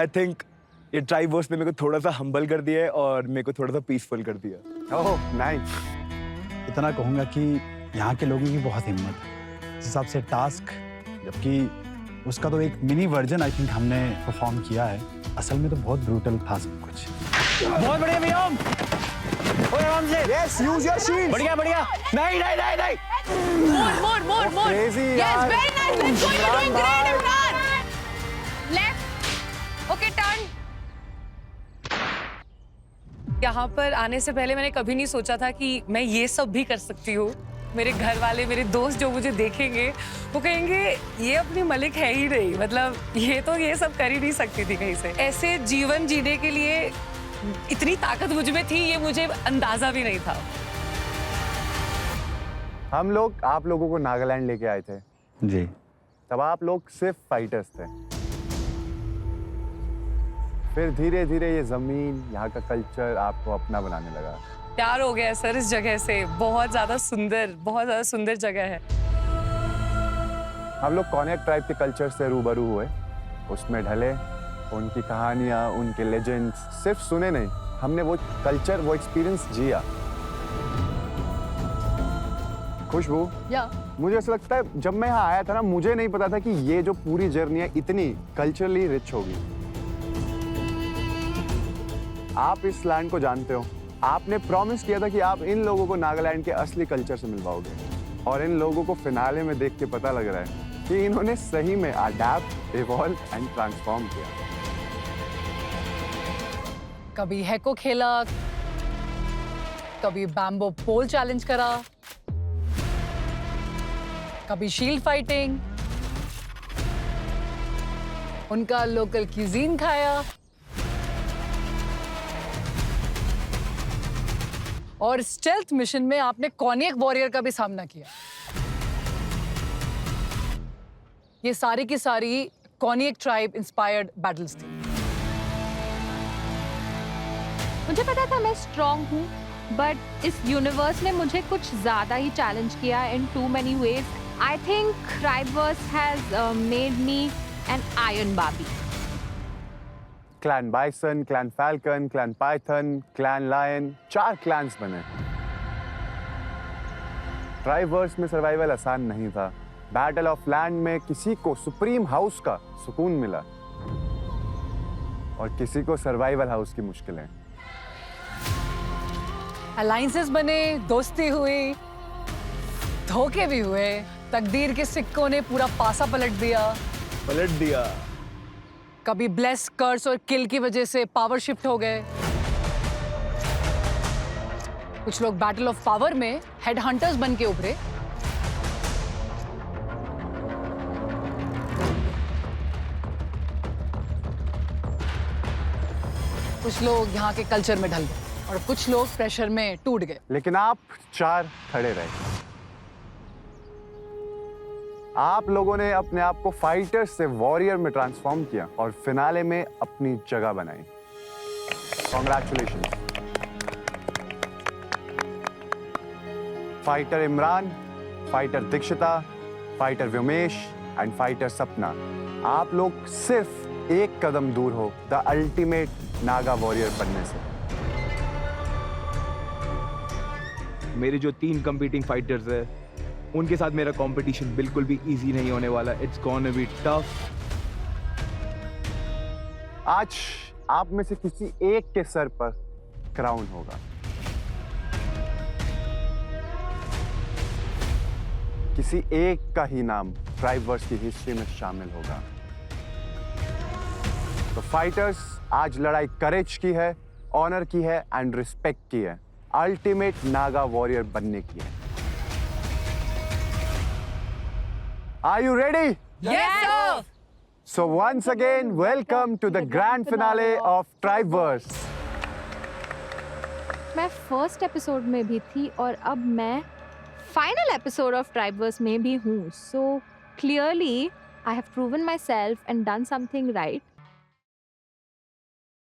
I think ये tribe verse ने मेरे को थोड़ा सा हम्बल कर दिया है और मेरे को थोड़ा सा पीसफुल कर दिया। Oh nice. इतना कहूँगा कि यहाँ के लोगों की बहुत हिम्मत है। इस हिसाब से टास्क, जबकि उसका तो एक मिनी वर्जन आई थिंक हमने परफॉर्म किया है, असल में तो बहुत ब्रूटल था सब कुछ। बहुत बढ़िया व्योम। ओए आराम से। Yes, use your shield. बढ़िया बढ़िया। नहीं नहीं नहीं नहीं। More. Crazy Yes, यार। very nice. Let's go. You're doing great, Imran. Left. Okay, turn. यहाँ पर आने से पहले मैंने कभी नहीं सोचा था कि मैं ये सब भी कर सकती हूँ। मेरे घर वाले, मेरे दोस्त जो मुझे देखेंगे वो कहेंगे ये अपनी मलिक है ही नहीं, मतलब ये तो ये सब कर ही नहीं सकती थी कहीं से। ऐसे जीवन जीने के लिए इतनी ताकत मुझ में थी, ये मुझे अंदाजा भी नहीं था। हम लोग आप लोगों को नागालैंड लेके आए थे, जी। तब आप लोग सिर्फ फाइटर्स थे। फिर धीरे धीरे ये जमीन, यहाँ का कल्चर आपको अपना बनाने लगा। प्यार हो गया सर इस जगह से। बहुत ज्यादा सुंदर जगह है। हम लोग कॉन्याक ट्राइब के कल्चर से रूबरू हुए, उसमें ढले, उनकी कहानियाँ, उनके लेजेंड्स सिर्फ सुने नहीं, हमने वो कल्चर, वो एक्सपीरियंस जिया। खुशबू, मुझे ऐसा लगता है जब मैं यहाँ आया था ना, मुझे नहीं पता था कि ये जो पूरी जर्नी है इतनी कल्चरली रिच होगी। आप इस लैंड को जानते हो, आपने प्रॉमिस किया था कि आप इन लोगों को नागालैंड के असली कल्चर से मिलवाओगे, और इन लोगों को फिनाले में देख के पता लग रहा है कि इन्होंने सही में अडैप्ट, इवॉल्व एंड ट्रांसफॉर्म किया। कभी हैको खेला, कभी बैम्बो पोल चैलेंज करा, कभी शील्ड फाइटिंग, उनका लोकल क्यूजीन खाया, और स्टेल्थ मिशन में आपने कॉन्याक वॉरियर का भी सामना किया। ये सारी की सारी कॉन्याक ट्राइब इंस्पायर्ड बैटल्स थी। मुझे पता था मैं स्ट्रांग हूँ, बट इस यूनिवर्स ने मुझे कुछ ज्यादा ही चैलेंज किया in too many ways. I think Tribeverse has made me an iron बाबी। Clan bison, clan falcon, clan python, clan lion, 4 clans बने। ट्राइबवर्स में सर्वाइवल आसान नहीं था। बैटल ऑफ लैंड में किसी को सुप्रीम हाउस का सुकून मिला और किसी को सर्वाइवल हाउस की मुश्किलें। अलायंसेस बने, दोस्ती हुई, धोखे भी हुए, तकदीर के सिक्कों ने पूरा पासा पलट दिया। कभी ब्लेस, कर्स और किल की वजह से पावर शिफ्ट हो गए। कुछ लोग बैटल ऑफ पावर में हेड हंटर्स बन के उभरे। कुछ लोग यहाँ के कल्चर में ढल गए और कुछ लोग प्रेशर में टूट गए। लेकिन आप 4 खड़े रहे। आप लोगों ने अपने आप को फाइटर से वॉरियर में ट्रांसफॉर्म किया और फिनाले में अपनी जगह बनाई। Congratulations. Fighter Imran, fighter Dikshita, fighter Vyomesh and fighter Sapna, आप लोग सिर्फ एक कदम दूर हो द अल्टीमेट नागा वॉरियर बनने से। मेरे जो 3 कंपीटिंग फाइटर्स है, उनके साथ मेरा कंपटीशन बिल्कुल भी इजी नहीं होने वाला। It's gonna be tough. आज आप में से किसी एक के सर पर क्राउन होगा। किसी एक का ही नाम ट्राइबवर्स की हिस्ट्री में शामिल होगा। तो फाइटर्स, आज लड़ाई करेज की है, ऑनर की है एंड रिस्पेक्ट की है, अल्टीमेट नागा वॉरियर बनने की है। Are you ready? Yes, sir. So once again, welcome to the grand finale of Tribeverse. मैं फर्स्ट एपिसोड में भी थी और अब मैं फाइनल एपिसोड ऑफ ट्राइबवर्स में भी हूँ। So clearly I have proven my self and done something right.